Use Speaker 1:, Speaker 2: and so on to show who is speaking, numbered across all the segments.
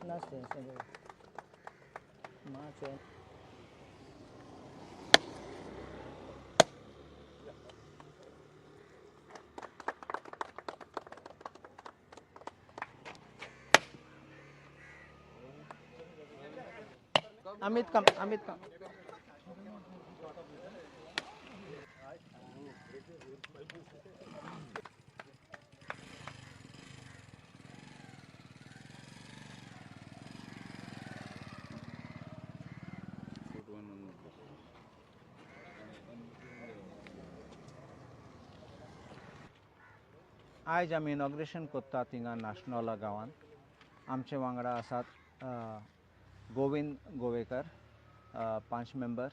Speaker 1: नासलें सगळें मातशें अमित कम आयज आमी इनॉग्रेशन कोत्तात थिंगा नाशनोला गांवांत. आमचे वांगडा आसात गोविंद गोवेकर 5 मेंबर,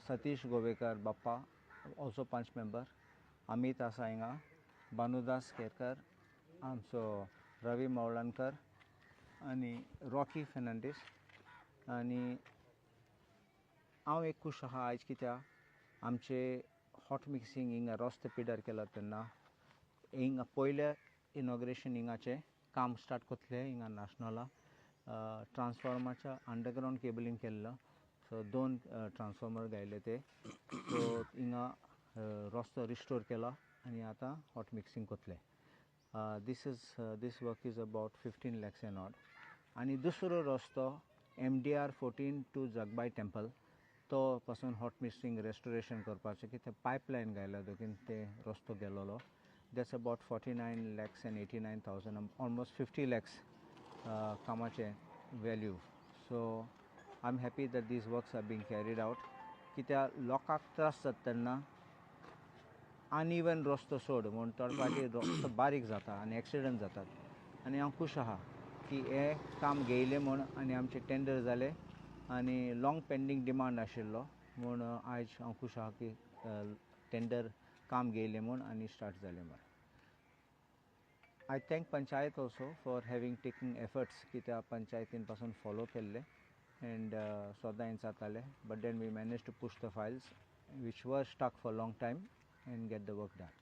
Speaker 1: सतीश गोवेकर बाप्पा ऑल्सो 5 मेंबर, अमित आसा हिंगा, भानुदास केरकर, आमचो रवी मवळणकर आनी रॉकी फेर्नांडीस. आनी हांव एक खूश आहा आयज कित्याक आमचे हॉट मिक्सिंग हिंगा रस्तो पिड्यार केला तेन्ना हिंगा पयले इनॉग्रेशन हिंगाचें काम स्टार्ट कोतले हिंगा नाशनोला. ट्रान्सफॉर्मराच्या अंडरग्रावंड केबलिंग केल्लो, सो 2 ट्रान्सफॉर्मर घायले ते, सो हिंगा रस्तो रिस्टोर केला आनी आतां हॉट मिक्सिंग कोतले. This work is about 15 lakhs and odd. आनी दुसरो रस्तो MDR 14 टू जगबाई टेंपल तो पासून हॉट मिक्सिंग रेस्टोरेशन करपाचें कितें पायपलायन घायला दोगून ते रस्तो गेलोलो. That's about 49 lakhs and 89,000, almost 50 lakhs कामाचे value. So I'm happy that these works are being carried out. कित्याक लोकांक त्रास जाता तेन्ना अनइवन रस्तो सोड म्हूण थोडे फावटी रस्तो बारीक जाता आनी एक्सिडंट जातात. आनी हांव खूश आहा की हे काम घेयलें म्हूण आनी आमचे टेंडर जाले आनी लाँग पेंडींग डिमांड आशिल्लो म्हूण आयज हांव खूश आहा की टेंडर काम घेयलें म्हूण आनी स्टार्ट जालें म्हूण. I thank panchayat also for having taken efforts कित्याक पंचायतीन पासून फॉलो केल्ले एंड सोदां जाताले, but then we manage to push the files which were stuck for a long time and get the work done.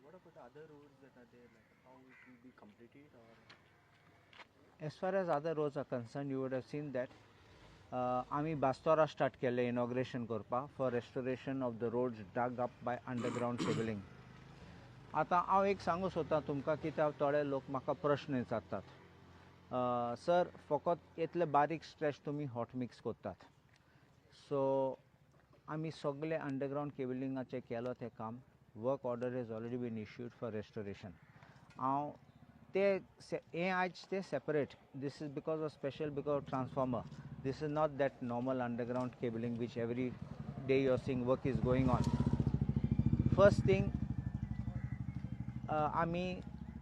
Speaker 2: What about the other roads that are there, like how it will be completed? Or
Speaker 1: as far as other roads are concerned, you would have seen that आमी बास्तोरा start केले inauguration करपा for restoration of the roads dug up by underground cabling. आतां हांव एक सांगू सोदतां तुमकां कित्याक थोडे लोक म्हाका प्रश्न विचारतात, सर फकत इतले बारीक स्ट्रेच तुमी हॉट मिक्स कोत्तात. सो आमी सगळे अंडरग्रावंड केबलिंगाचें केलो तें काम. Work order has already been issued for restoration. हांव ते हें आयज तें separate. This is because of special because of transformer. This is not that normal underground cabling which every day you are seeing work is going on. First thing, आमी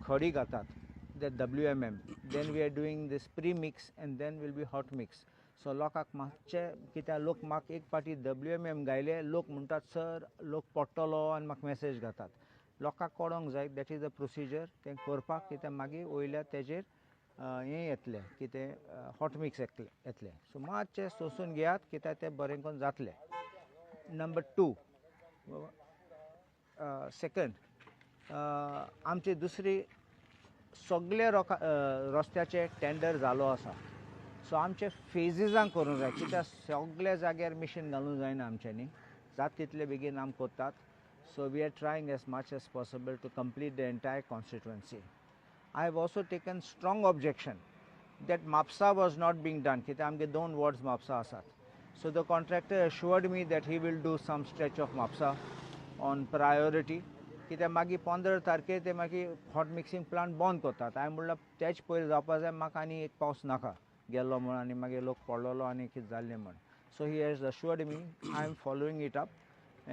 Speaker 1: खडी घातात, the WMM. Then we are doing this pre-mix and then will be hot mix. So लोकांक मातशें कित्याक लोक म्हाका एक पाटी WMM घायले लोक म्हणटात सर लोक पडटलो आनी म्हाका मेसेज घातात. लोकांक कळोंक जाय दॅट इज द प्रोसिजर तें करपाक कित्याक मागीर वयल्या तेजेर हें येतलें कितें हॉट मिक्स येतलें. सो मातशें सोंसून घेयात कित्याक तें बरें करून जातलें. नंबर 2, सेकंड, आमची दुसरी सगळे रस्त्याचे टेंडर जालो आसा. सो आमचे फेजिजांक करूंक जाय कित्याक सगळे जाग्यार मिशीन घालूंक जायना आमच्यांनी. जाता तितले बेगीन आमी कोत्तात. So we are trying as much as possible to complete the entire constituency. I have also taken strong objection that MAPSA was not being done. कित्याक आमगे 2 wards MAPSA आसात. So the contractor assured me that he will do some stretch of MAPSA on priority. कित्याक मागीर 15 तारखेर ते मागीर hot mixing plant बंद करतात. हांवें म्हणलें तेच पयलीं जावपा जाय, म्हाका आनी एक पावस नाका गेल्लो म्हूण आनी मागीर लोक पडलेलो आनी कितें जाल्लें म्हूण. So he has assured me I am following it up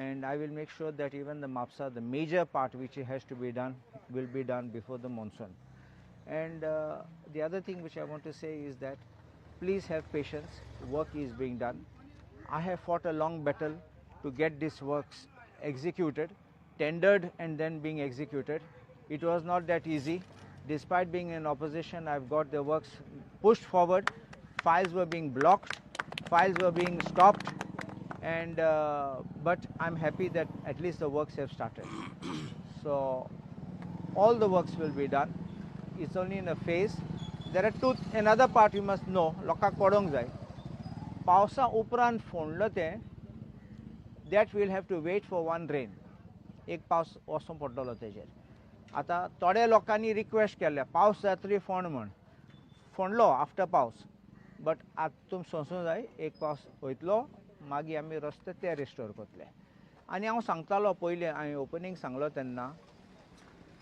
Speaker 1: and I will make sure that even the MAPSA, the major part which has to be done, will be done before the monsoon. And the other thing which I want to say is that please have patience. Work is being done. I have fought a long battle to get these works executed, tendered and then being executed. It was not that easy. Despite being in opposition, I've got the works pushed forward. Files were being blocked, files were being stopped, and but I'm happy that at least the works have started. So all the works will be done. It's only in a phase. There are two another part you must know, लोकांक कळोंक जाय, पावसा उपरांत फोंडलो तें that will have to wait for one rain. एक पावस वचो पडटलो तेजेर. आतां थोड्या लोकांनी रिक्वेस्ट केल्या पावस जातरी फोंड म्हण, फोंडलो आफ्टर पावस, बट आतां तुमी सोंसूं जाय एक पावस वयतलो मागीर आमी रस्ते ते रिस्टोर करतले. आनी हांव सांगतालो पयलीं हांवें ओपनिंग सांगलो तेन्ना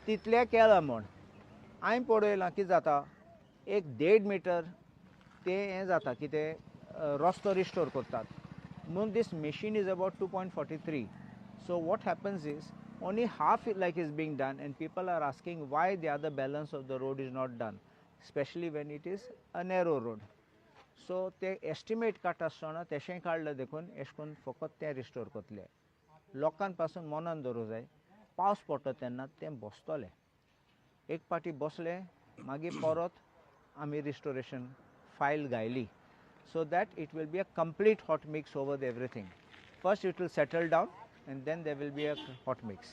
Speaker 1: तितलें केलां म्हण. हांवें पळयलां कितें जाता, एक 1.5 मिटर ते हें जाता कितें रस्तो रिस्टोर करतात म्हूण. This machine is about 2.43. So what happens is only half like is being done, and people are asking why the other balance of the road is not done, especially when it is a narrow road. So ते estimate काडटा आसतना तशें काडलें देखून अशें करून फकत तें रिस्टोर करतले. लोकां पासून मनान दवरूं जाय पावस पडटा तेन्ना तें बसतलें. एक पाटी बसले मागीर परत आमी रिस्टोरेशन फायल घायली, so that it will be a complete hot mix over everything. First it will settle down and then there will be a hot mix.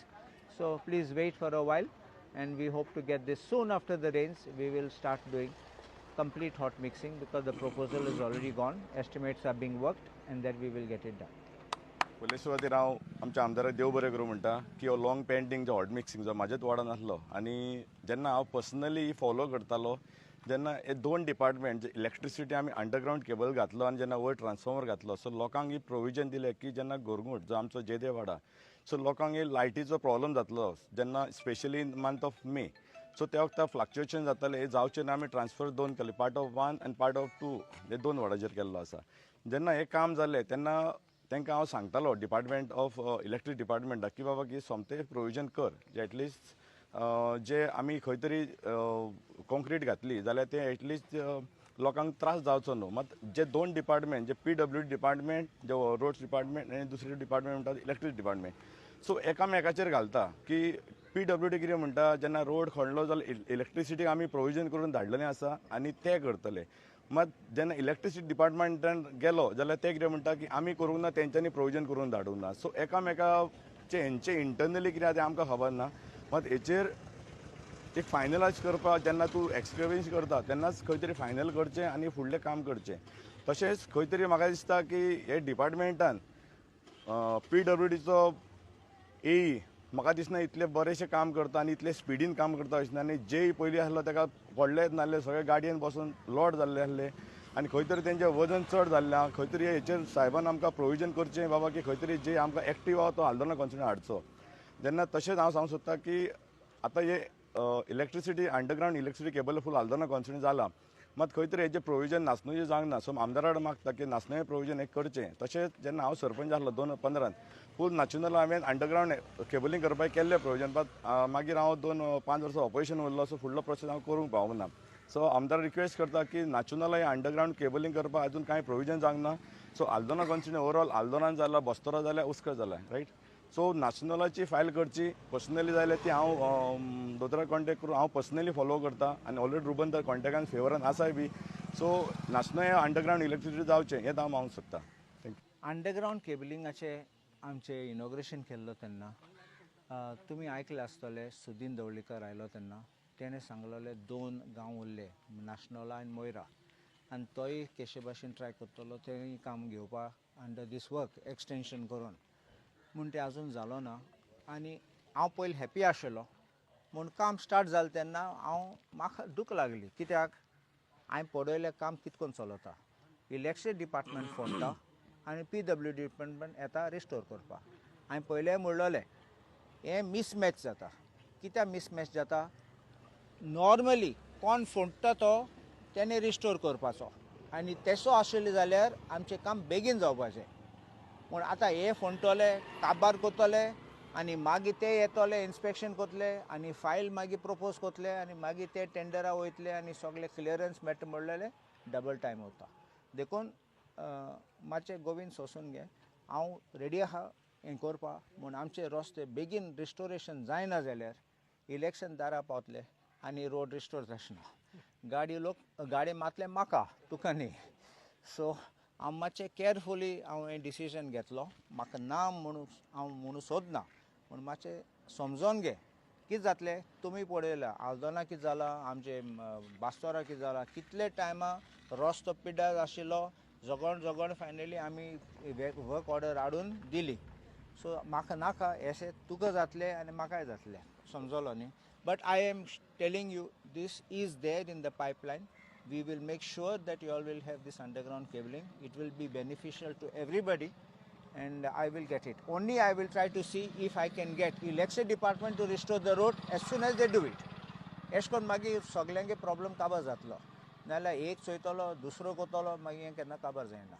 Speaker 1: So please wait for a while, and we hope to get this soon after the rains. We will start doing complete hot mixing because the proposal is already gone, estimates are being worked, and then we will get it done.
Speaker 3: पयले सुवातेर हांव आमच्या आमदाराक देव बरें करूं म्हणटा की हो long painting जो हॉट मिक्सिंग जो म्हाजेच वाडान आसलो, आनी जेन्ना हांव पर्सनली फॉलो करतालो जेन्ना हे दोन डिपार्टमेंट इलेक्ट्रिसिटी आमी अंडरग्रावंड केबल घातलो आनी जेन्ना वयर ट्रान्सफॉर्मर घातलो, सो लोकांक ही प्रोविजन दिलें की जेन्ना गोरगूट जो आमचो जेदेव वाडा, सो लोकांक हे लायटीचो प्रॉब्लम जातलो जेन्ना specially in month of May. So त्या वक्ता फ्लक्च्युएशन जातालें, हे जावचें ना. आमी ट्रान्सफर दोन केले, पार्ट ऑफ 1 आनी पार्ट ऑफ 2 हे दोन वाडाचेर केल्लो आसा. जेन्ना हे काम जालें तेन्ना तांकां हांव सांगतालो डिपार्टमेंट ऑफ इलेक्ट्रीक डिपार्टमेंटाक की बाबा की सोमतें प्रोविजन कर, जे एटलिस्ट जे आमी खंय तरी कॉन्क्रीट घातली जाल्यार ते एटलिस्ट लोकांक त्रास जावचो न्हू. मात जे दोन डिपार्टमेंट जे PWD डिपार्टमेंट, जे रोड्स डिपार्टमेंट आनी दुसरे डिपार्टमेंट म्हणटा इलेक्ट्रीक डिपार्टमेंट, सो एकामेकाचेर घालता की PWD कितें म्हणटा जेन्ना रोड खणलो जाल्यार इलेक्ट्रिसिटीक आमी प्रोविजन करून धाडलेलें आसा आनी ते करतले. मात जेन्ना इलेक्ट्रिसिटी डिपार्टमेंटान गेलो जाल्यार ते कितें म्हणटा की आमी करूंक ना, तेंच्यांनी प्रोविजन करून धाडूंक ना. सो एकामेकाचे हेंचे इंटरनली कितें तें आमकां खबर ना. मात हेचेर एक फायनलायज करपाक जेन्ना तूं एक्सकवेशन करता तेन्नाच खंय तरी फायनल करचें आनी फुडलें काम करचें. तशेंच खंय तरी म्हाका दिसता की हे डिपार्टमेंटान PWDचो AE म्हाका दिसना इतलें बरेंशें काम करता आनी इतलें स्पिडीन काम करता अशें ना. आनी जे पयलीं आसलो ताका पडलेच नासले, सगळे गाडयेन बसून लॉड जाल्ले आसले आनी खंय तरी तेंचें वजन चड जाल्लें. खंय तरी हेचेर साहेबान आमकां प्रोविजन करचें बाबा की खंय तरी जे आमकां एक्टीव आहा तो आल्दोना कॉन्स्टिट्युशन हाडचो. जेन्ना तशेंच हांव सांगूंक सोदतां की आतां हे इलेक्ट्रिसिटी अंडरग्रावंड इलेक्ट्रिसिटी केबल फूल आल्दोना कॉन्स्टिट्युशन जाला, मात खंय तरी हेजें प्रोविजन नासनूचें जावंक ना. सो आमदाराक मागता की नासनूय प्रोविजन एक करचें. तशेंच जेन्ना हांव सरपंच आसलो 2015 फूल नाचुनला हांवें अंडरग्रावंड केबलींग करपाक केल्लें प्रोविजन, बट मागीर हांव 2-5 वर्सां ऑपरेशन उरलो, सो फुडलो प्रोसेस हांव करूंक पावूंक ना. सो आमदार रिक्वेस्ट करता की नाचुनला हे अंडरग्रावंड केबलींग करपाक अजून कांय प्रोविजन जावंक ना. सो आल्दोना कॉन्स्टिट्युशन ओवरऑल आल्दोनान जाला, बस्तोरा जाल्या, उस्कर जाला, रायट. सो नाचुनलाची फायल करची पर्सनली जाल्यार ती हांव दोतोराक कॉन्टेक्ट करून हांव पर्सनली फॉलो करता आनी ऑलरेडी रुबन तर कॉन्टेक्टान फेवरान आसाय बी. सो नाचनो हे अंडरग्रावंड इलेक्ट्रिसिटी जावचें हें हांव मागूंक सोदता. थँक्यू.
Speaker 1: अंडरग्रावंड केबलिंगाचें आमचें इनॉग्रेशन केल्लो तेन्ना तुमी आयकलें आसतलें, सुदीन धवळीकर आयलो तेन्ना तेणें सांगलेलें 2 गांव उरले, नाशनोला आनी मोयरा, आनी तोय केशे भाशेन ट्राय करतलो तेंय काम घेवपाक अंडर दीस वर्क एक्सटेंशन करून. म्हूण तें आजून जालो ना. आनी हांव पयलीं हॅप्पी आशिल्लो म्हूण काम स्टार्ट जालें तेन्ना म्हाका दूख लागली. कित्याक हांवें पळयलें काम कितें करून चलता. इलेक्ट्रिसिटी डिपार्टमेंट फोडटा आनी PWD डिपार्टमेंट येता रिस्टोर करपाक. हांवें पयलें म्हणलेलें हें मिसमॅच जाता. कित्याक मिसमॅच जाता, नॉर्मली कोण फोडटा तो तेणे रिस्टोर करपाचो आनी तेसो आशिल्लो जाल्यार आमचें काम बेगीन जावपाचें. पूण आतां हे फोडटले, काबार करतले आनी मागीर ते येतले, इन्स्पेक्शन करतले आनी फायल मागीर प्रपोज करतले आनी मागीर ते टेंडरा वयतले आनी सगळे क्लियरन्स मेळटा म्हणलेले डबल टायम वता. देखून मातशें गोविंद सोंसून घे. हांव रेडी आहा हें करपाक. म्हूण आमचे रस्ते बेगीन रिस्टोरेशन जायना जाल्यार इलेक्शन दारा पावतले आनी रोड रिस्टोर जायना. गाडी मातले म्हाका, तुका न्ही. सो हांव मातशें केअरफुली हांव हें डिसिजन घेतलो. म्हाका ना म्हणून हांव म्हणून सोदना, पूण मातशें समजोन घे कितें जातलें तुमी पळयलां आल्दोना कितें जालां आमचे बास्तोरा कितें जालां कितले टायमा रस्तो पिड्ड्यार आशिल्लो झगड फायनली आमी वर्क ऑर्डर हाडून दिली सो म्हाका नाका अशें तुका जातलें आनी म्हाकाय जातलें समजलो न्ही but I am telling you this is there in the pipeline we will make sure that you all will have this underground cabling. It will be beneficial to everybody and I will get it. Only I will try to see if I can get electricity department to restore the road as soon as they do it. अशें करून मागीर सगल्यांगे problem काबार जातलो नाजाल्यार एक चोयतलो दुसरो कोतलो मागीर हें केन्ना काबार जायना